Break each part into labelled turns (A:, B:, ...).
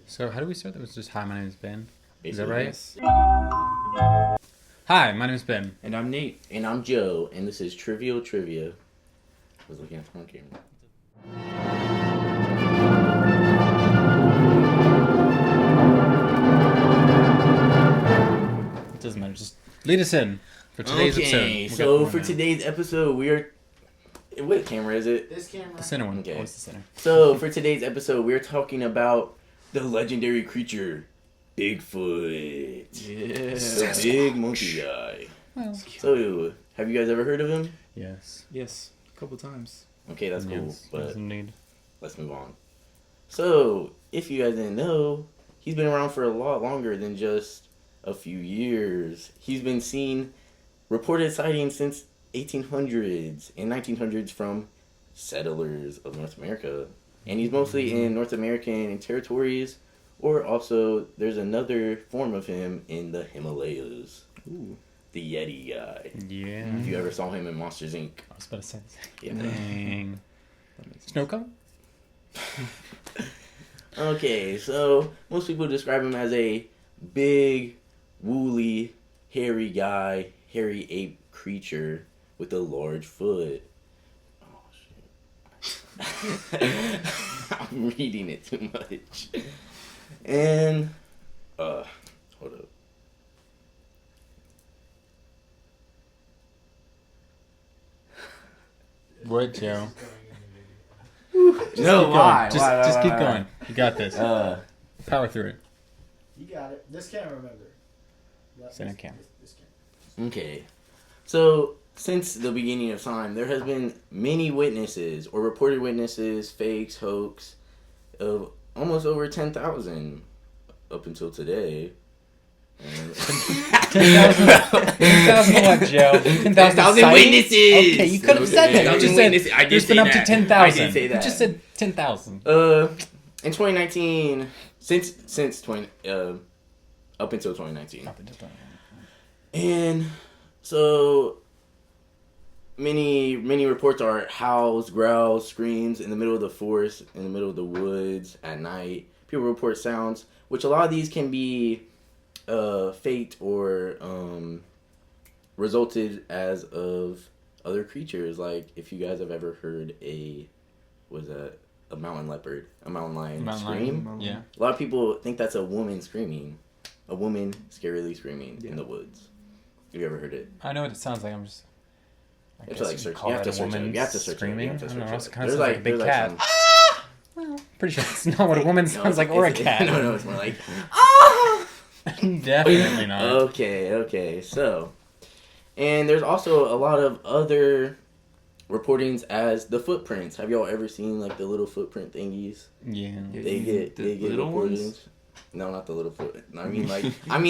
A: So how do we start? That was just, hi, my name is Ben. Is that
B: Basically,
A: right?
B: yes.
A: Hi, my name is Ben.
B: And I'm Nate.
C: And I'm Joe, and this is Trivial Trivia. I was looking at the front camera.
A: It doesn't matter. Just lead us in for today's
C: Okay,
A: episode.
C: so for today's episode, we are... What camera is it?
D: This camera.
A: The center one.
C: Okay.
A: Always the center.
C: So for today's episode, we're talking about the legendary creature, Bigfoot.
B: Yeah.
C: The big monkey guy.
A: Well,
C: So, have you guys ever heard of him?
A: yes.
B: Yes, a couple times.
C: Okay, that's cool,
A: Yes,
C: but
A: yes, indeed.
C: let's move on. So, if you guys didn't know, he's been around for a lot longer than just a few years. He's been seen, reported sightings since 1800s and 1900s from settlers of North America. And he's mostly in North American territories, or also there's another form of him in the Himalayas.
B: Ooh.
C: The Yeti guy.
A: Yeah.
C: If you ever saw him in Monsters, Inc.
A: I was about to say.
C: Yeah.
A: Dang.
B: That makes sense.
A: Snow cone?
C: Okay, so most people describe him as a big, woolly, hairy guy, hairy ape creature with a large foot. Oh, shit. I'm reading it too much. And, hold up.
A: What, Joe?
C: No, why?
A: Just keep going. You got this. Power through it.
D: You got it. This camera, remember.
A: Center camera.
D: This camera.
C: Okay. So, since the beginning of time, there has been many witnesses, or reported witnesses, fakes, hoax, of almost over 10,000 up until today.
A: 10,000 what, Joe?
C: 10,000 witnesses!
A: Okay, you could have said that. You just said
C: I did
A: there's
C: say
A: been up to
C: that.
A: 10,000.
C: I did say that.
A: You just said 10,000.
C: In 2019, since 20, up until 2019. And so many reports are howls, growls, screams in the middle of the forest, in the middle of the woods at night. People report sounds, which a lot of these can be faked or resulted as of other creatures. Like if you guys have ever heard a mountain leopard, a mountain lion scream.
A: Yeah.
C: A lot of people think that's a woman screaming, a woman scarily screaming in the woods. Have you ever heard it?
A: I know what it sounds like. I'm just. I
C: You have
A: guess
C: to
A: you
C: search.
A: call
C: You have
A: that
C: to
A: a
C: search it.
A: woman
C: You have to search
A: screaming.
C: it. You have to
A: I don't
C: search
A: know.
C: it.
A: It kind of sounds like a big cat.
C: some-
A: Pretty sure it's not what a woman sounds like, or a cat.
C: No, it's more like.
A: Definitely not.
C: Okay. So, and there's also a lot of other reportings as the footprints. Have y'all ever seen like the little footprint thingies?
A: Yeah.
C: They get
B: little
C: reportings.
B: ones?
C: No, not the little foot. I mean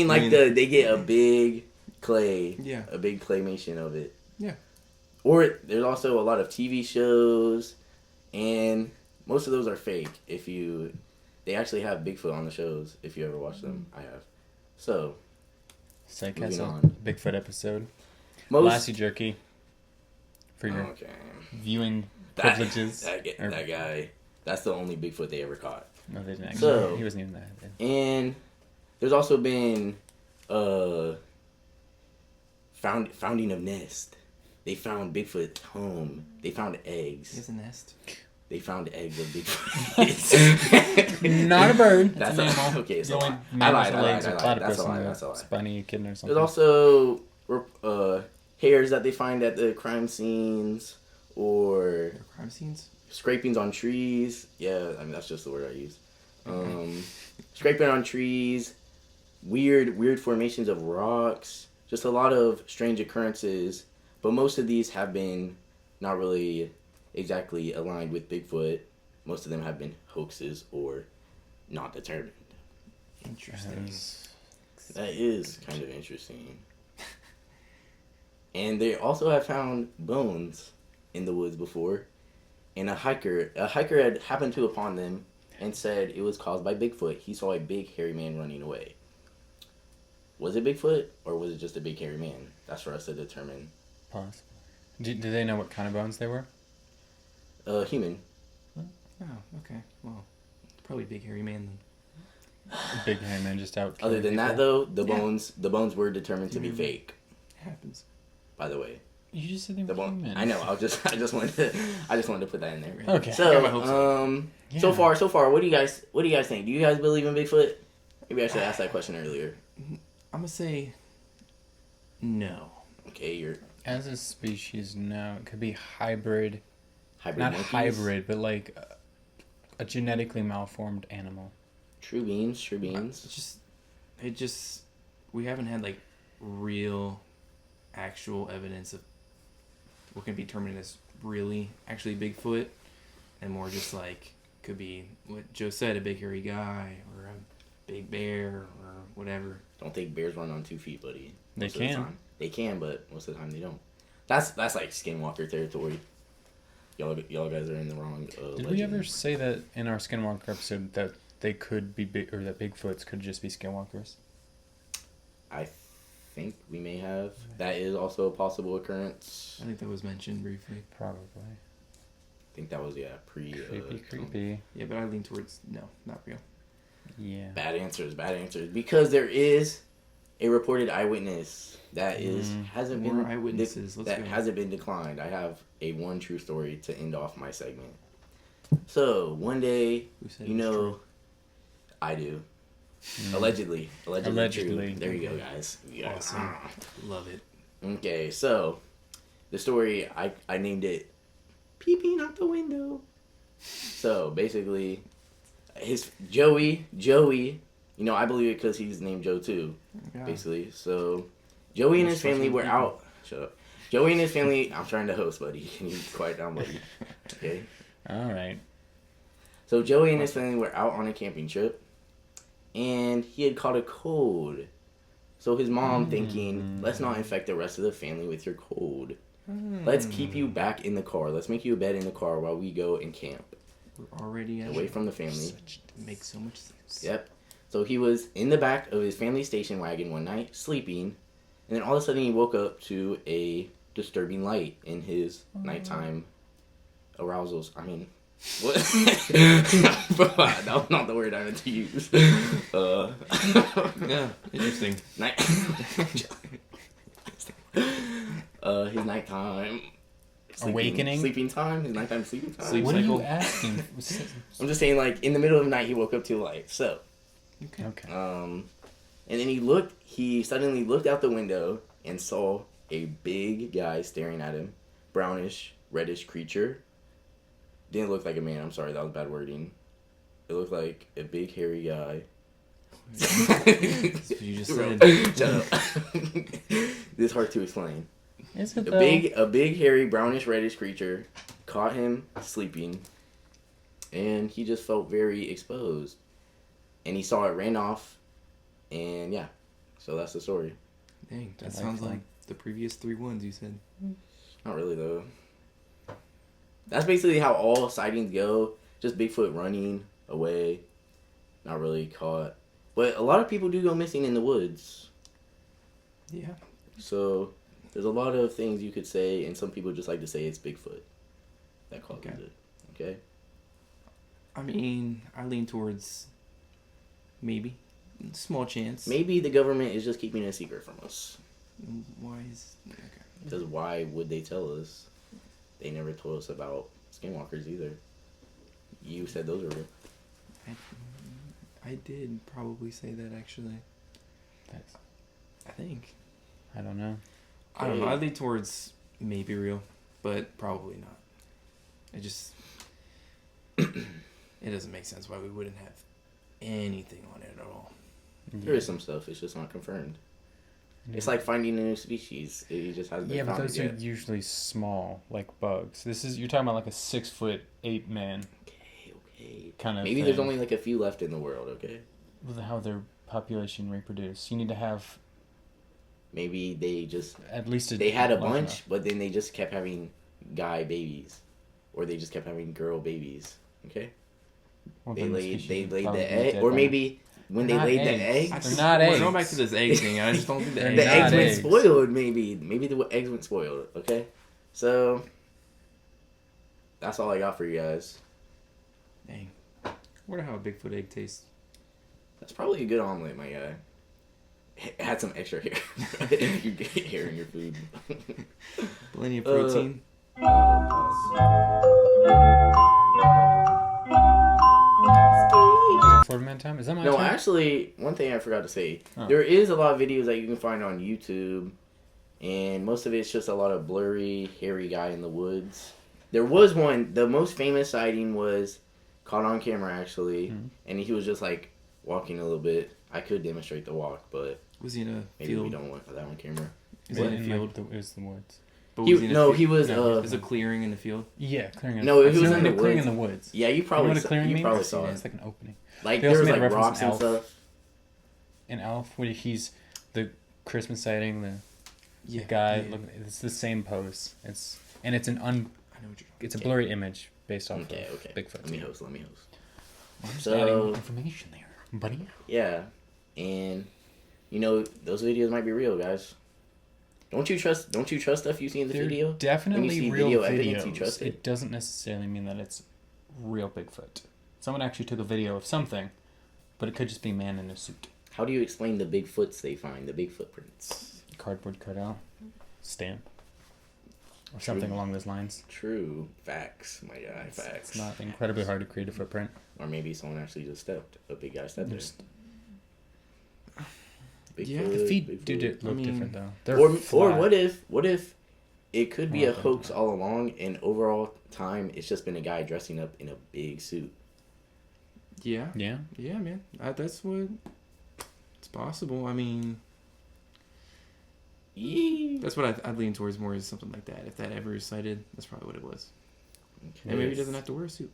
C: like they get a big a big claymation of it.
B: Yeah.
C: Or there's also a lot of TV shows, and most of those are fake. They actually have Bigfoot on the shows. If you ever watch them, I have. So,
A: Psych
C: moving
A: has a
C: on.
A: Bigfoot episode.
C: most
A: Lassie jerky. For your
C: okay.
A: viewing
C: That-
A: privileges.
C: That guy. That's the only Bigfoot they ever caught.
A: No, they didn't actually.
C: So-
A: He wasn't even that. Then.
C: And there's also been founding of nest. They found Bigfoot's home. They found eggs.
B: He has a nest.
C: They found eggs of Bigfoot.
A: Not a bird.
C: That's
A: It's an animal.
C: okay.
A: The
C: So
A: only
C: I
A: mammals
C: lied.
A: with legs are platypus
C: That's a lie.
A: and
C: That's a lie.
A: Spiny echidna or something.
C: There's also hairs that they find at the crime scenes, or
B: Crime scenes?
C: scrapings on trees. Yeah, I mean that's just the word I use. Scraping on trees, weird formations of rocks, just a lot of strange occurrences. But most of these have been not really exactly aligned with Bigfoot. Most of them have been hoaxes or not determined.
B: Interesting.
C: That is kind of interesting. And they also have found bones in the woods before. And a hiker had happened to upon them and said it was caused by Bigfoot. He saw a big hairy man running away. Was it Bigfoot or was it just a big hairy man? That's for us to determine.
A: Possibly. Do they know what kind of bones they were?
C: Human.
B: Oh, okay. Well, probably big hairy man then.
A: Big hairy man just out.
C: Other than that, though, the bones were determined to be fake.
B: It happens.
C: By the way,
A: You just said they
C: the
A: were
C: bone.
A: human.
C: I know. I just wanted to put that in there.
A: Okay.
B: Got my hopes
C: So,
A: Yeah.
C: so far, what do you guys think? Do you guys believe in Bigfoot? Maybe I should ask that question earlier.
B: I'm gonna say no.
C: Okay, you're
A: As a species, no. It could be hybrid.
C: hybrid
A: Not
C: monkeys.
A: hybrid, but like a genetically malformed animal.
C: True beans.
B: It just we haven't had like real, actual evidence of what can be determined as really actually Bigfoot, and more just like could be what Joe said, a big hairy guy or a big bear or whatever.
C: Don't think bears run on 2 feet, buddy.
A: They
C: Most of the
A: can.
C: time. They can, but most of the time they don't. That's like skinwalker territory. Y'all guys are in the wrong.
A: Did we ever say that in our Skinwalker episode that they could be big, or that Bigfoots could just be skinwalkers?
C: I think we may have. That is also a possible occurrence.
B: I think that was mentioned briefly.
A: Probably.
C: I think that was pre.
A: Creepy.
B: Yeah, but I lean towards no, not real.
A: Yeah.
C: Bad answers. Because there is a reported eyewitness that hasn't
B: More
C: been
B: eyewitnesses. Let's go.
C: hasn't been declined. I have a one true story to end off my segment. So one day,
B: Who said
C: you
B: it was
C: know,
B: true?
C: I do.
A: Mm.
C: Allegedly.
A: Allegedly.
C: True. There you go, guys. Yeah.
B: Awesome. Love it.
C: Okay, so the story I named it "Peeping Out the Window." So basically, his Joey, you know, I believe it because he's named Joe too.
B: Yeah.
C: Basically, so Joey and his family were out. Shut up. Joey and his family. I'm trying to host, buddy. Can you quiet down, buddy? Okay.
A: All right.
C: So Joey and his family were out on a camping trip, and he had caught a cold. So his mom thinking, let's not infect the rest of the family with your cold. Let's keep you back in the car. Let's make you a bed in the car while we go and camp.
B: We're already
C: Away from the family.
B: Makes so much sense.
C: Yep. So he was in the back of his family station wagon one night, sleeping, and then all of a sudden he woke up to a disturbing light in his nighttime arousals. I mean, what? That was not the word I meant to use.
B: Yeah, interesting.
C: Night. His nighttime.
A: Awakening?
C: Sleeping time? His nighttime sleeping time?
B: Sleep
A: What are
B: cycle.
A: you asking?
C: I'm just saying, like, in the middle of the night, he woke up to a light. So,
A: Okay.
C: and then he suddenly looked out the window and saw a big guy staring at him. Brownish, reddish creature. Didn't look like a man. I'm sorry, that was bad wording. It looked like a big, hairy guy.
B: That's what you just said.
C: Shut up. This is hard to explain.
A: Is it
C: A
A: though?
C: big, hairy, brownish, reddish creature caught him sleeping, and he just felt very exposed. And he saw it, ran off, and yeah. So that's the story.
B: Dang, that
A: Delightful.
B: sounds like the previous 3 ones you said.
C: Not really, though. That's basically how all sightings go. Just Bigfoot running away, not really caught. But a lot of people do go missing in the woods.
B: Yeah.
C: So there's a lot of things you could say, and some people just like to say it's Bigfoot that causes
B: Okay.
C: it. Okay?
B: I mean, I lean towards maybe. Small chance.
C: Maybe the government is just keeping it a secret from us.
B: Why is... Okay.
C: Because why would they tell us? They never told us about skinwalkers either. You said those were real.
B: I did probably say that, actually.
A: That's-
B: I think.
A: I don't know.
B: I don't know. I lean towards maybe real, but probably not. It just... it doesn't make sense why we wouldn't have anything on it at all.
C: There is some stuff, it's just not confirmed. It's like finding a new species. It just hasn't been
A: Yeah, but
C: found
A: those
C: yet.
A: are usually small, like bugs. You're talking about like a 6'8" man
C: Okay.
A: kind of.
C: Maybe there's only like a few left in the world, okay?
A: with how their population reproduce. You need to have
C: Maybe they just...
A: at least
C: They had a
A: large
C: bunch,
A: enough.
C: but then they just kept having guy babies. Or they just kept having girl babies. Okay?
A: Well,
C: They
A: then the
C: laid
A: species
C: the
A: probably
C: egg,
A: dead
C: or
A: by
C: maybe when they
A: They're not
C: laid the
A: eggs.
C: eggs,
A: They're not
B: We're
A: eggs.
B: going back to this egg thing. I just don't think the
A: They're
B: egg...
C: the
A: not
C: eggs went
A: eggs.
C: spoiled. Maybe the eggs went spoiled. Okay, so that's all I got for you guys.
B: Dang. I wonder how a Bigfoot egg tastes.
C: That's probably a good omelet, my guy. Add some extra hair. You get hair in your food.
B: Plenty of protein.
A: Is it Florida Man time? Is that my
C: No,
A: turn?
C: actually, one thing I forgot to say.
A: Oh.
C: There is a lot of videos that you can find on YouTube, and most of it's just a lot of blurry, hairy guy in the woods. There was one, the most famous sighting was caught on camera, actually, and he was just, like, walking a little bit. I could demonstrate the walk, but
B: Was he in a
C: maybe we
B: field?
C: don't want that on camera.
B: Is he in a
A: Like,
B: field?
A: it was the woods.
B: But
C: He,
B: was he in a
C: no,
B: field?
C: he was,
A: No,
B: There's a clearing in the field.
A: Yeah, clearing in
C: No, it was
A: no,
C: in the
A: clearing
C: woods.
A: in the woods.
C: yeah, you
A: You know
C: probably
A: what a
C: saw,
A: clearing
C: you
A: means?
C: probably saw
A: It's
C: it.
A: like an opening.
C: Like,
A: They
C: there
A: also
C: was,
A: made
C: like,
A: a reference
C: rocks
A: in
C: and
A: Elf.
C: stuff.
A: In Elf, where he's the Christmas sighting, the
B: Yeah.
A: guy.
B: Yeah.
A: Look, it's the same pose. It's an
B: I know what you're.
A: it's a blurry image based off
C: Okay,
A: of
C: okay.
A: Bigfoot.
C: Let me host.
A: I'm just
C: So-
A: adding information there, buddy.
C: Yeah, and you know those videos might be real, guys. Don't you trust stuff you see in the
A: They're
C: video?
A: definitely
C: see
A: real
C: video
A: videos.
C: evidence, you trust it?
A: It doesn't necessarily mean that it's real Bigfoot. Someone actually took a video of something, but it could just be a man in a suit.
C: How do you explain the Bigfoots they find, the Big footprints?
A: Cardboard cutout, stamp, or something along those lines.
C: True. Facts, my guy, facts.
A: It's not incredibly hard to create a footprint.
C: Or maybe someone actually just stepped. A big guy stepped there.
A: Just,
C: Bigfoot,
B: Yeah,
A: the feet
C: Bigfoot.
A: do look
B: I mean,
A: different though. They're
C: Or
A: flat.
C: what if it could be
A: Oh,
C: a hoax all along, and overall time it's just been a guy dressing up in a big suit.
B: Yeah.
A: Yeah.
B: Yeah, man. That's what. It's possible. I mean,
C: Yeah.
B: that's what I'd lean towards more is something like that. If that ever is cited, that's probably what it was.
C: Okay.
B: And maybe he doesn't have to wear a suit.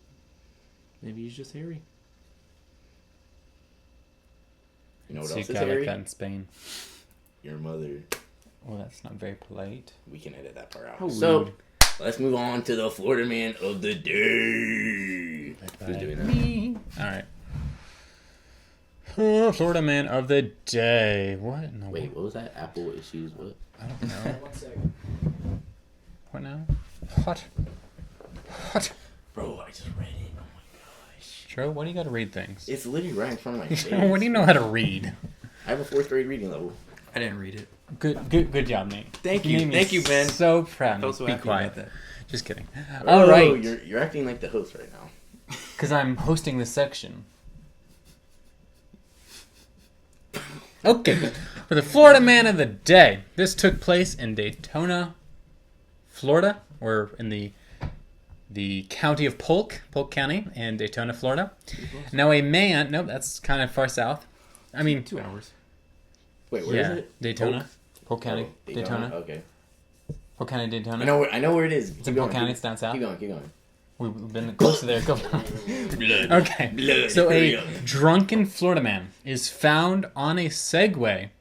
B: Maybe he's just hairy.
C: You know what
A: See a
C: else is
A: guy like
C: hairy?
A: that in Spain.
C: Your mother.
A: Well, that's not very polite.
C: We can edit that part out.
B: How
C: So
B: rude.
C: let's move on to the Florida man of the day. Who's doing that?
A: Me. All right. Florida man of the day. What? In the
C: Wait, what was that? Apple issues? What?
A: I don't know.
D: 1 second.
A: What now? What? What?
C: Bro, I just read it. Oh my gosh.
A: Joe, what do you got to read things?
C: It's literally right in front of my face.
A: What do you know how to read?
C: I have a 4th grade reading level.
B: I didn't read it.
A: Good job, Nate.
B: Thank you.
A: made me
B: Thank you, Ben.
A: So proud.
B: I felt so
A: Be
B: happy
A: quiet.
B: about that.
A: Just kidding.
C: Oh,
A: All right.
C: You're acting like the host right now.
A: Because I'm hosting this section. Okay. For the Florida man of the day. This took place in Daytona, Florida, or in the county of Polk County, in Daytona, Florida. Now a man, no, that's kind of far south. I mean,
B: 2 hours.
C: Wait, where is
A: yeah,
C: it?
A: Daytona, Polk County,
C: Oh,
A: Daytona,
C: Okay.
A: Polk County, Daytona.
C: I know where it is.
A: It's in Polk County. It's down south.
C: Keep going.
A: We've been close to there a couple times.
C: Blood.
A: Okay.
C: Blood.
A: So
C: Hurry
A: a
C: up.
A: drunken Florida man is found on a Segway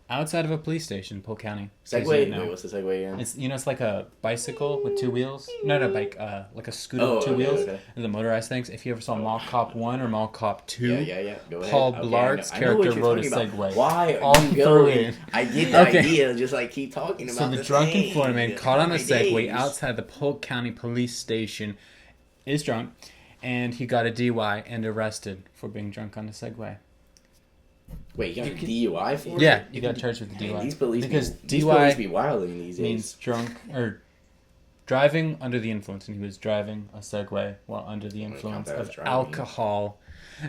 A: outside of a police station in Polk County.
C: Segway?
A: No.
C: Wait, what's the Segway again?
A: It's it's like a bicycle with 2 wheels. No, bike. Like a scooter with 2 wheels.
C: Okay.
A: And the motorized things. If you ever saw Mall Cop 1 or Mall Cop 2,
C: Yeah. Go ahead.
A: Paul
C: Okay,
A: Blart's
C: I know what
A: character
C: you're
A: rode a
C: talking about.
A: Segway.
C: Why
A: All
C: are you
A: through
C: going?
A: it.
C: I get the
A: Okay.
C: idea. Just like keep talking about
A: So the
C: the
A: drunken
C: thing.
A: Florida man caught on a
C: My
A: Segway
C: days.
A: outside the Polk County police station is drunk, and he got a DUI and arrested for being drunk on a Segway.
C: Wait, you got a DUI for it?
A: Yeah, you got charged with
C: Man,
A: DUI.
C: these police
A: Because
C: these police be
A: DUI
C: wilding these days.
A: means drunk or driving under the influence, and he was driving a Segway while under the
C: I'm gonna
A: influence
C: count that as
A: of
C: driving.
A: alcohol.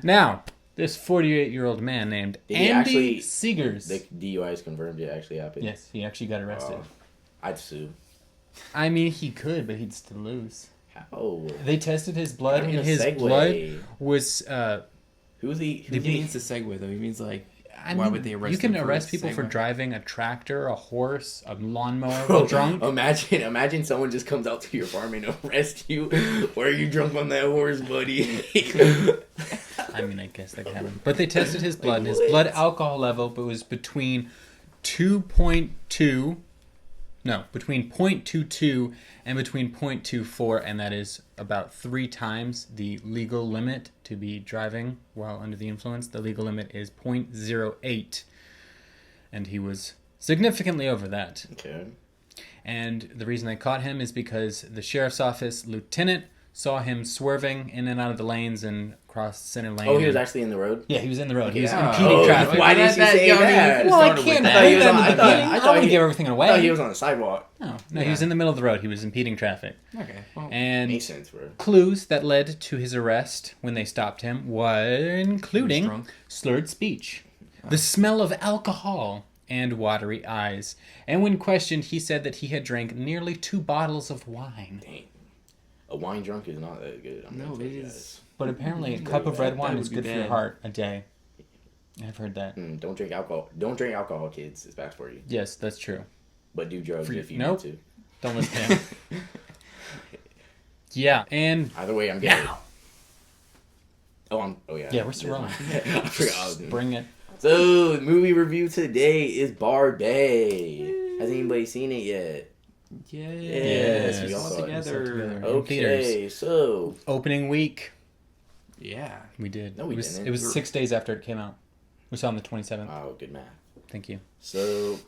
A: Now, this 48-year-old man named
C: Did he
A: Andy
C: actually-
A: Seegers.
C: The DUI is confirmed. It actually happened.
A: Yes, he actually got arrested.
C: I'd sue.
A: I mean, he could, but he'd still lose.
C: How?
A: They tested his blood,
C: I'm in
A: and
C: a
A: his
C: Segway.
A: blood was.
C: Who's he?
B: He means the Segway, though. He means, like,
A: I
B: why
A: mean,
B: would they arrest
A: you can
B: him for
A: arrest
B: a
A: people for
B: Segway?
A: driving a tractor, a horse, a lawnmower,
C: Bro,
A: while drunk.
C: Imagine someone just comes out to your farm and arrests you. Why are you drunk on that horse, buddy?
A: I mean, I guess that could happen. But they tested his blood, and his
C: what?
A: blood alcohol level was between 0.22 and between 0.24, and that is about 3 times the legal limit to be driving while under the influence. The legal limit is 0.08, and he was significantly over that.
C: Okay.
A: And the reason they caught him is because the sheriff's office lieutenant saw him swerving in and out of the lanes and across the center lane.
C: Oh, he was actually in the road?
A: Yeah, he was in the road. He was
C: Yeah.
A: impeding
C: Oh,
A: traffic.
C: why didn't you say that?
A: Well, I
B: Started with
A: can't
B: that.
C: I thought he
A: do
C: was
A: that
C: on-
A: in the
C: I thought-
A: beginning.
C: I
A: I
C: thought
A: don't want
C: he-
A: to give everything
C: I
A: away.
C: thought he was on the sidewalk.
A: No,
B: Yeah.
A: he was in the middle of the road. He was impeding traffic.
B: Okay. Well,
A: And
C: Makes sense, bro.
A: clues that led to his arrest when they stopped him were including
B: drunk?
A: slurred speech, the smell of alcohol, and watery eyes. And when questioned, he said that he had drank nearly 2 bottles of wine.
C: Dang. A wine drunk is not that good. I'm
B: No,
C: gonna tell
B: it
C: you
B: is.
C: guys.
A: But apparently, a
C: Mm,
A: cup of
C: that
A: red wine
B: would
A: is
B: be
A: good for your
B: bad.
A: heart a day. I've heard that.
C: Don't drink alcohol. Don't drink alcohol, kids. It's bad for you.
A: Yes, that's true.
C: But do drugs
A: For you-
C: if you
A: nope.
C: need
A: Don't listen to him. Yeah, and
C: to. Either way, I'm getting.
A: now.
C: Oh yeah.
A: Yeah, we're still rolling.
C: I forgot I was doing.
A: Bring it.
C: So, the movie review today is Barbie. Has anybody seen it yet?
B: yes,
C: we all
B: all
C: saw it.
B: together.
A: In theaters.
C: Okay, so
A: Opening week,
B: Yeah.
A: we did.
C: No, we
A: it was,
C: didn't.
A: It was 6 days after it came out. We saw it on the 27th.
C: oh, good math.
A: Thank you.
C: So,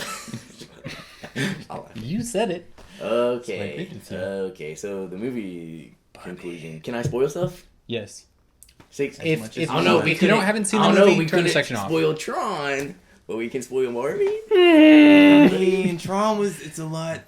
A: You said it.
C: okay,
A: It's like,
C: okay. So the movie conclusion. Can I spoil stuff?
A: Yes.
C: 6.
B: As
A: If,
B: much
A: if
B: as
C: I don't know.
A: if
C: We
A: you don't haven't seen
C: I
A: the
C: don't know.
A: movie,
C: We
A: turn the
C: couldn't
A: section off.
C: spoil Tron, but we can spoil Barbie.
B: I mean, Tron it's a lot.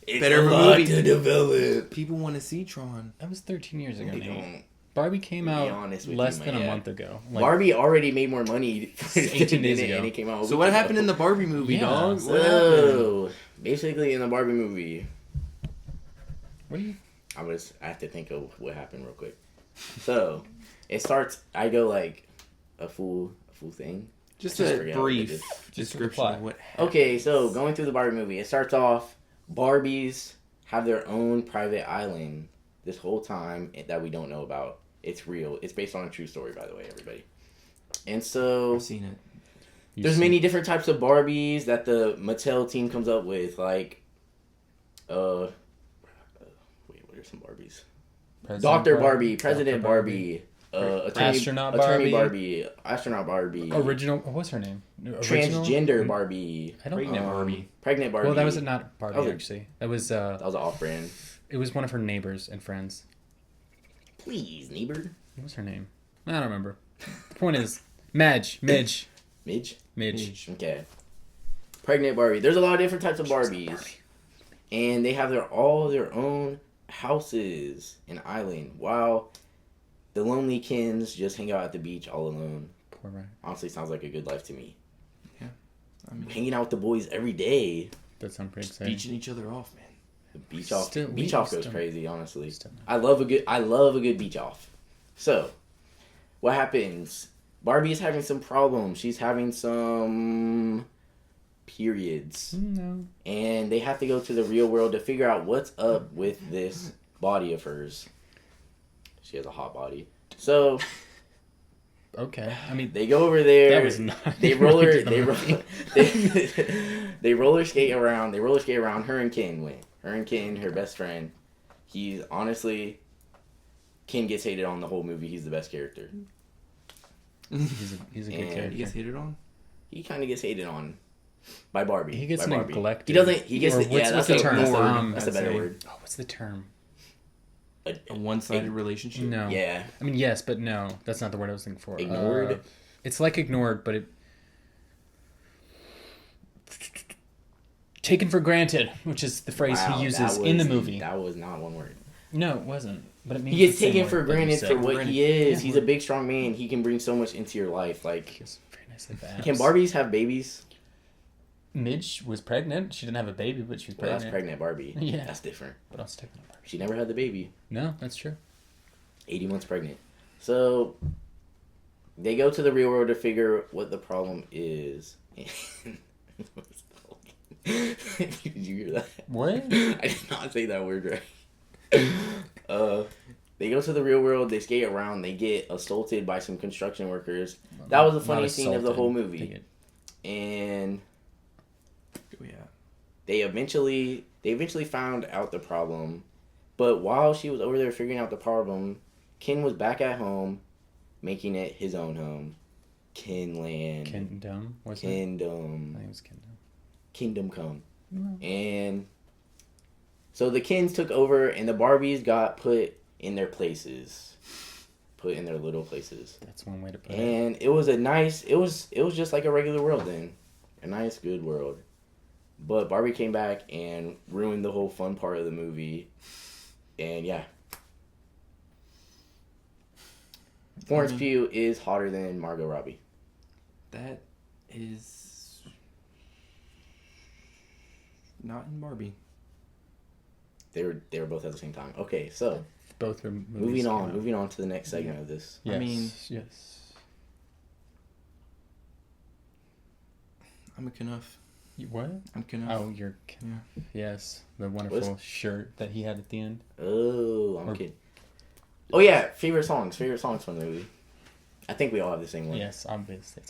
C: It's
B: Better
C: a
B: of a
C: lot
B: movie.
C: to develop.
B: People want to see Tron.
A: That was 13 years ago.
C: We
A: Nate.
C: don't-
A: Barbie came
C: To be
A: out
C: honest with
A: less
C: you,
A: than
C: man,
A: a
C: yeah.
A: month ago. Like,
C: Barbie already made more money
A: 18 days
C: than it,
A: ago.
C: and it came out. a
B: So
C: week
B: what
C: ago.
B: happened in the Barbie movie,
A: Yeah.
B: dog? What happened?
C: So basically, in the Barbie movie,
A: what do you?
C: I have to think of what happened real quick. So it starts. I go like a full thing.
B: Just
C: Just
B: a
C: forget what it
B: brief
C: is.
B: description
A: plot.
B: of what happened.
C: Okay, so going through the Barbie movie, it starts off. Barbies have their own private island this whole time that we don't know about. It's real. It's based on a true story, by the way, everybody. And so
B: I've seen it.
C: there's many different types of Barbies that the Mattel team comes up with, like, wait, what are some Barbies? Dr. Barbie, President Barbie,
A: Astronaut
C: Attorney
A: Barbie.
C: Barbie, Astronaut Barbie,
A: Original. What's her name? Original?
C: Transgender Barbie,
A: I don't know.
B: Pregnant Barbie.
C: Pregnant Barbie.
A: Well, that was not Barbie
C: That was a-
A: actually. That was
C: That was an off-brand.
A: it was one of her neighbors and friends.
C: Please, neighbor.
A: What was her name? I don't remember. The point is, Midge.
C: Midge. Okay. Pregnant Barbie. There's a lot of different types of Barbies, and they have all their own houses and island. While the lonely Kens just hang out at the beach all alone.
A: Poor Ryan.
C: Honestly, sounds like a good life to me.
B: I mean,
C: Hanging out with the boys every day.
A: That sounds pretty exciting.
B: beaching each other off, man.
C: The beach off.
A: Still-
C: beach
A: we
C: off goes
A: still-
C: crazy. Honestly,
A: Still not.
C: I love a good beach off. So, what happens? Barbie is having some problems. She's having some periods.
A: No.
C: And they have to go to the real world to figure out what's up with this body of hers. She has a hot body. So
A: Okay. I mean,
C: they go over there.
A: that was not.
C: They roller.
A: the
C: They
A: movie.
C: they roller skate around. They roller skate around. Her and Ken went. Her and Ken, her best friend. He's honestly, Ken gets hated on the whole movie. He's the best character.
A: He's a good
C: And
A: character.
B: He gets hated on?
C: He kind of gets hated on by Barbie.
A: He gets
C: by Barbie.
A: neglected.
C: He doesn't. He gets.
A: Or
C: Yeah,
A: what's
C: that's
A: the
C: a
A: term?
C: That's a better
B: I'd say.
C: word.
A: Oh, what's the term?
B: A one-sided relationship?
A: No.
C: Yeah.
A: I mean, yes, but no. That's not the word I was thinking for.
C: Ignored?
A: It's like ignored, but it. Taken for granted, which is the phrase
C: Wow,
A: he uses
C: that
A: in the
C: was-
A: movie.
C: That was not one word.
A: No, it wasn't. But it means
C: He gets
A: the same
C: taken
A: word
C: for
A: that you
C: granted
A: said.
C: for what he is.
A: Yeah.
C: He's a big, strong man. He can bring so much into your life. Like,
A: He's very nicely bad.
C: can Barbies have babies?
A: Midge was pregnant. She didn't have a baby, but she was
C: Well,
A: pregnant.
C: that's pregnant Barbie.
A: Yeah.
C: That's different.
A: But I'll stick with Barbie.
C: She never had the baby.
A: No, that's true.
C: 80 months pregnant. So, they go to the real world to figure what the problem is. Did you hear that?
A: What?
C: I did not say that word right. They go to the real world. They skate around. They get assaulted by some construction workers. That was the
A: Not
C: funniest scene of the whole
A: assaulted.
C: movie. And
B: Oh, yeah.
C: they eventually found out the problem. But while she was over there figuring out the problem, Ken was back at home, making it his own home. Kenland.
A: Kingdom. Was it?
C: Kingdom.
A: I think it was Kingdom.
C: Kingdom Come.
A: No.
C: And so the Kens took over and the Barbies got put in their places, put in their little places.
A: That's one way to put it.
C: And it was a nice. It was just like a regular world then, a nice, good world. But Barbie came back and ruined the whole fun part of the movie. And yeah. Florence Pugh is hotter than Margot Robbie.
B: That is not in Barbie.
C: They were both at the same time. Okay, so
A: Both were movies
C: moving on
A: came out.
C: to the next segment of this.
A: Yes,
B: I mean-
A: yes.
B: I'm a Knuff.
A: What?
B: I'm Knuff.
A: Oh, you're.
B: Yeah.
A: Yes, the wonderful shirt that he had at the end.
C: Oh, I'm
A: Or-
C: kidding. Oh yeah, favorite songs from the movie. I think we all have the same one.
A: Yes, obviously.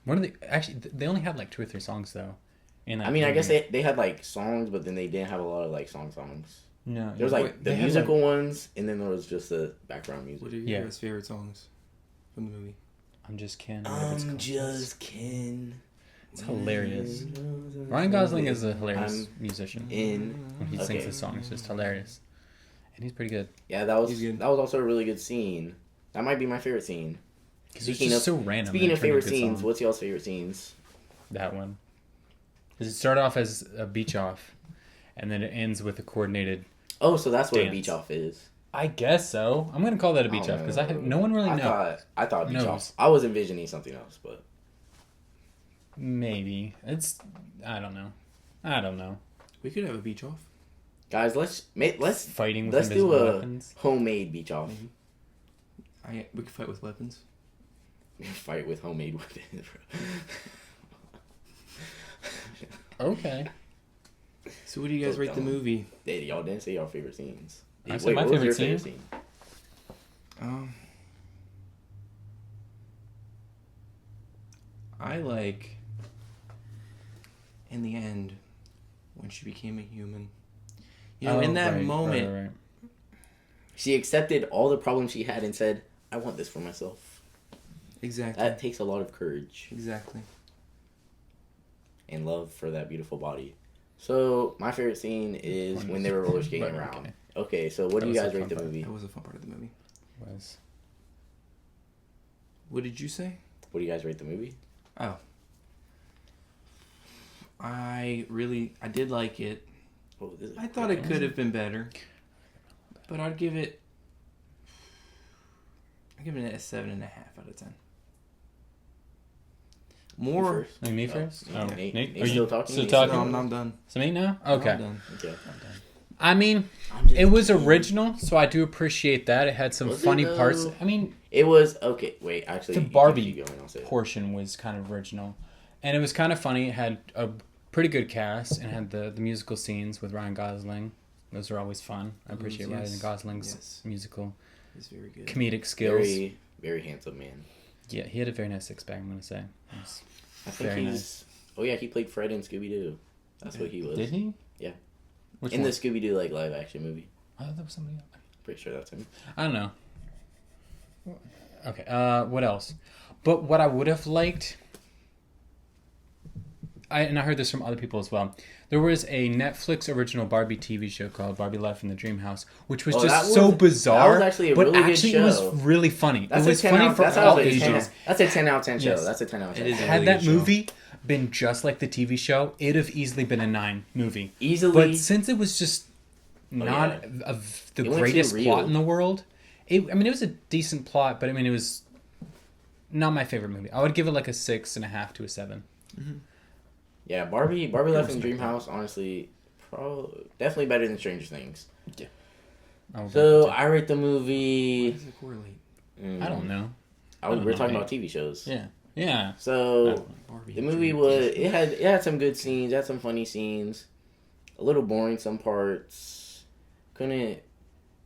A: One of the actually they only had like 2 or 3 songs though. In that
C: I mean, I guess
A: movie.
C: they had like songs, but then they didn't have a lot of like songs.
A: No,
C: There was like
B: Wait,
C: the
A: they had,
C: musical ones, and then there was just the background music.
B: What are your
A: Yeah.
B: guys' favorite songs from the movie?
A: I'm just Ken. whatever it's
C: I'm
A: called.
C: just Ken.
A: It's hilarious. Ryan Gosling is a hilarious
C: I'm
A: musician.
C: in.
A: When he
C: Okay.
A: sings the song, it's just hilarious, and he's pretty good.
C: Yeah, that was
B: He's good.
C: also a really good scene. That might be my favorite scene.
A: Because it's
C: Speaking
A: just
C: of-
A: so random.
C: Speaking
A: and
C: of
A: it turned
C: favorite
A: into a good
C: scenes,
A: song.
C: what's y'all's favorite scenes?
A: That one. Does it start off as a beach off, and then it ends with a coordinated?
C: Oh, so that's what a
A: Dance.
C: beach off is.
A: I guess so. I'm gonna call that a beach
C: Oh,
A: off because
C: no.
A: no one really knows.
C: I thought beach
A: knows.
C: off. I was envisioning something else, but
A: Maybe it's. I don't know.
B: We could have a beach off.
C: guys, let's
A: Fighting with
C: let's do
A: invisible
C: a
A: weapons.
C: homemade beach off.
B: Maybe. We could fight with weapons.
C: Fight with homemade weapons.
A: Okay.
B: So, what do you guys
C: So
B: rate the
C: dumb.
B: movie?
C: Hey, y'all didn't say y'all favorite scenes.
A: I said my
C: what was your
A: favorite
C: favorite scene?
B: I like in the end when she became a human. You know, in that moment,
A: right.
C: She accepted all the problems she had and said, "I want this for myself."
B: exactly,
C: That takes a lot of courage
B: exactly.
C: and love for that beautiful body. So my favorite scene is when they were roller skating
A: Right,
C: around.
A: okay.
C: Okay, so what
A: That
C: do you
A: was a
C: guys
A: fun
C: rate the
A: part.
C: movie?
B: That was a fun part of the movie.
A: Was
B: What did you say?
C: What do you guys rate the movie?
B: Oh, I did like it.
C: Oh, this is
B: I thought it could have been better, but I'd give it a 7.5 out of 10. More.
C: first.
A: me
C: Oh,
A: first?
C: yeah,
A: Oh,
C: Nate-
A: Nate,
C: Nate's
A: are
C: still
A: you
C: talking?
A: still
C: Nate's
A: talking?
C: still-
B: No, I'm done.
A: So me now?
B: I'm
A: Okay.
B: done.
C: Okay.
A: I mean,
C: I'm just
A: it was
C: kidding.
A: original, so I do appreciate that. It had some
C: Was it
A: funny
C: though?
A: parts. I mean,
C: It was okay. Wait, actually,
A: The
C: you can
A: Barbie
C: keep going, I'll say it.
A: portion was kind of original, and it was kind of funny. It had a pretty good cast and had the musical scenes with Ryan Gosling. Those are always fun. I appreciate
B: Yes.
A: Ryan Gosling's
B: Yes.
A: musical
B: It's very good.
A: comedic skills.
C: Very, very handsome man.
A: Yeah, he had a very nice six pack. I'm gonna say. It was
C: I think
A: very
C: he's.
A: nice.
C: Oh yeah, he played Fred in Scooby Doo. That's what he was.
A: Did he?
C: Yeah.
A: Which
C: in
A: one?
C: the Scooby Doo like live action movie.
A: Oh, that was somebody else.
C: Pretty sure that's him.
A: I don't know. Okay, what else? But what I would have liked, I heard this from other people as well. There was a Netflix original Barbie TV show called Barbie Life in the Dream House, which was
C: Oh,
A: just
C: that
A: so
C: was-
A: bizarre.
C: that was actually a
A: but
C: really good
A: actually it was
C: show.
A: really funny.
C: That's
A: it was
C: a 10
A: funny
C: out,
A: for
C: that's
A: all
C: a 10
A: ages.
C: That's a 10 out of 10 show.
A: Yes.
C: That's a 10 out of 10.
B: It is.
A: Had
B: really
A: that
B: good show.
A: movie been just like the TV show, it'd have easily been a 9 movie.
C: Easily.
A: But since it was just not of the
C: It went too
A: greatest
C: real.
A: plot in the world, it was a decent plot, but I mean, it was not my favorite movie. I would give it like a 6.5 to a 7.
C: Yeah, Barbie Life in the Dream House, honestly, definitely better than Stranger Things.
A: I would
C: So
A: like
C: I rate the
B: How
C: movie.
B: does it correlate?
A: I don't know.
C: We're
A: know,
C: talking
A: mate.
C: about TV shows.
A: Yeah. Yeah.
C: So
B: Barbie.
C: the movie was it had some good scenes, it had some funny scenes, a little boring some parts. Couldn't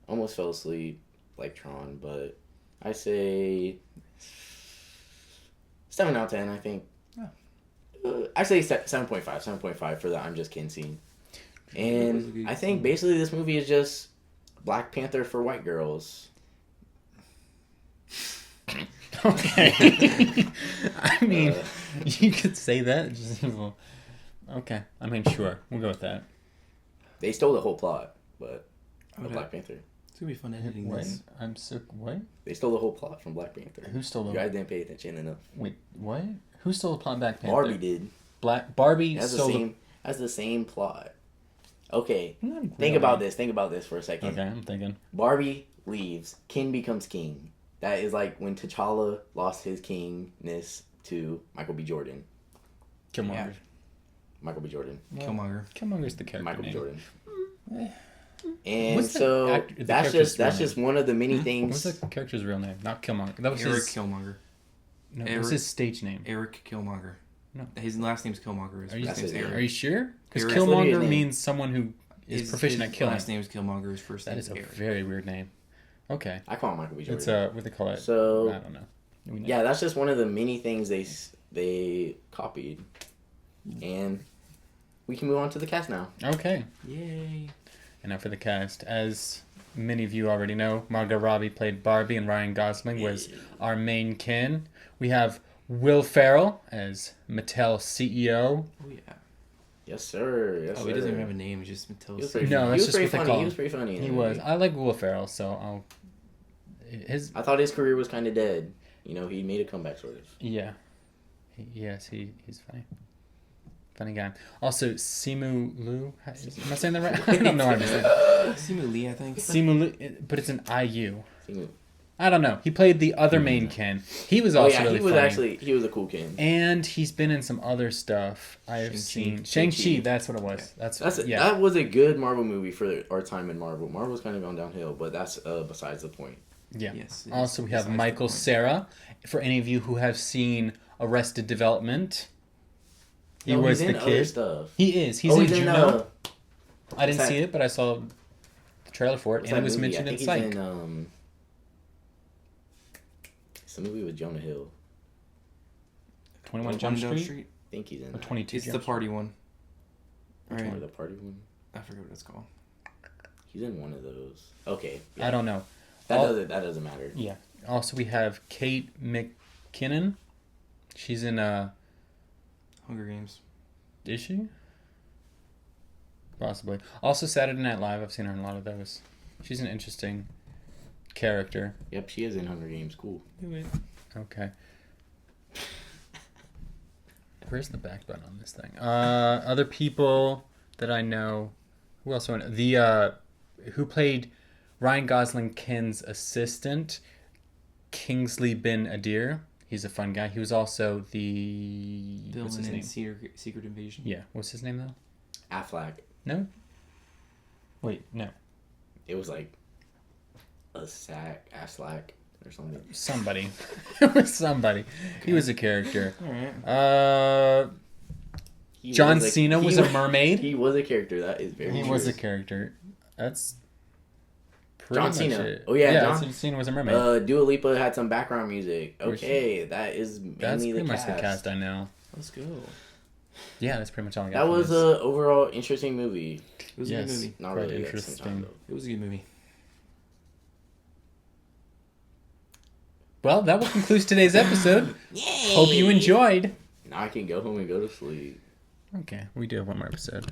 C: almost fell asleep like Tron, but I say 7 out of 10. I think. I say 7.5 for the I'm Just Ken scene. And I think basically this movie is just Black Panther for white girls.
A: Okay. I mean, you could say that. Just, well, okay. I mean, sure. We'll go with that.
C: They stole the whole plot, but of
B: Okay.
C: Black Panther.
B: It's gonna be fun editing
A: What?
B: this.
A: I'm so what?
C: They stole the whole plot from Black Panther.
A: Who stole
C: You
A: the?
C: guys didn't pay attention enough.
A: Wait, what? Who stole the plot back? Panther?
C: Barbie did.
A: Barbie
C: It has the
A: stole
C: same. Has the same plot. Okay,
A: Not
C: think about
A: really.
C: this. Think about this for a second.
A: Okay, I'm thinking.
C: Barbie leaves. Ken becomes king. That is like when T'Challa lost his kingness to Michael B. Jordan.
A: Killmonger.
B: Yeah.
C: Michael B. Jordan.
B: Killmonger.
A: Killmonger's the character
C: Michael B.
A: name.
C: Jordan. And
A: What's the
C: so
A: the
C: that's
A: character's
C: just
A: real name?
C: one of the many
A: What's
C: things.
A: the character's real name? Not Killmonger. That was
B: Eric
A: his.
B: Killmonger.
A: No,
B: Eric-
A: what's his stage name?
B: Eric Killmonger.
A: No.
B: His last name's Killmonger. His
A: Are you,
B: first name's
C: his name.
B: Eric.
A: are you sure? Because
B: Eric-
C: That's literally his
A: Killmonger
C: name.
A: means someone who is proficient at killing.
B: His last name is Killmonger. His first
A: That
B: name
A: is a
B: Eric.
A: very weird name. Okay.
C: I call him Michael B. Jordan.
A: It's what they call it.
C: So
A: I don't know. We know.
C: yeah, that's just one of the many things they copied, and we can move on to the cast now.
A: Okay.
B: Yay.
A: And now for the cast. As many of you already know, Margot Robbie played Barbie and Ryan Gosling was our main kin. We have Will Ferrell as Mattel CEO.
B: Oh yeah.
C: Yes, sir. Yes,
B: Oh,
C: sir.
B: he doesn't even have a name. He just
C: He was
B: tells.
C: pretty
A: No,
C: funny.
A: that's
C: He was
A: just
C: pretty
A: what they
C: funny.
A: call
C: He
A: him.
C: was pretty funny. in
A: He
C: the
A: was.
C: movie.
A: I like Will Ferrell, so I'll.
C: I thought his career was kind of dead. You know, he made a comeback, sort of.
A: Yeah. He's funny. Funny guy. Also, Simu Liu. Am I saying that right? I don't know how to say it.
B: Simu Lee, I think.
A: Simu Liu, but it's an IU.
C: Simu.
A: I don't know. He played the other main Ken. He was
C: Oh
A: also
C: yeah,
A: really
C: he was
A: funny.
C: he was a cool kid.
A: And he's been in some other stuff. I've seen
C: Shang-Chi.
A: Shang-Chi. That's what it was.
C: That was a good Marvel movie for our time in Marvel. Marvel's kind of gone downhill, but that's besides the point.
A: Yeah.
B: Yes.
A: Also, we have
B: Besides the
A: Michael
B: point.
A: Cera. For any of you who have seen Arrested Development, he
C: No,
A: was
C: he's
A: the
C: in other
A: kid.
C: stuff.
A: He is. He's
C: Oh,
A: in Juno. I didn't
C: what's
A: see
C: that-
A: it, but I saw the trailer for it,
C: what's
A: and it
C: that
A: was
C: movie?
A: mentioned
C: I
A: in
C: think
A: Psych.
C: he's in it's a movie with Jonah Hill.
A: 21 Jump Street?
C: I think he's in
A: Or
C: that.
A: 22
B: It's the
A: Jump
B: party one.
C: Which one?
B: Right.
C: The party one?
B: I forget what it's called.
C: He's in one of those. Okay.
A: Street? I don't know.
C: That
A: All-
C: that doesn't matter.
A: Yeah. Also, we have Kate McKinnon. She's in
B: Hunger Games.
A: Is she? Possibly. Also, Saturday Night Live. I've seen her in a lot of those. She's an interesting character.
C: Yep, she is in Hunger Games. Cool.
A: Okay. Where's the back button on this thing? Other people that I know. Who else do I know? The who played Ryan Gosling Ken's assistant, Kingsley Ben Adir. He's a fun guy. He was also the what's his
B: Villain
A: name?
B: in Secret Invasion.
A: Yeah. What's his name though?
C: Affleck.
A: No. Wait. No.
C: It was like Affleck or something.
A: Somebody. It was somebody. He was a character.
B: All right.
A: John Cena was a mermaid.
C: He was a character. That is very
A: He
C: true.
A: was a character. That's pretty
C: John
A: much
C: Cena.
A: it.
C: Oh, yeah, John-
A: John Cena was a mermaid.
C: Dua Lipa had some background music.
A: Where's she?
C: Okay, that is
A: That's
C: mainly
A: pretty
C: the
A: much
C: cast.
A: the cast I know.
B: Let's go.
A: Yeah, that's pretty much all I got.
C: That
A: from
C: was
A: this.
C: a overall interesting movie.
B: It was a
A: Yes.
B: good movie.
C: Not
A: Quite
C: really at the same time,
A: interesting.
C: though.
B: It was a good movie.
A: Well, that will conclude today's episode. Hope you enjoyed.
C: Now I can go home and go to sleep.
A: Okay, we do have one more episode.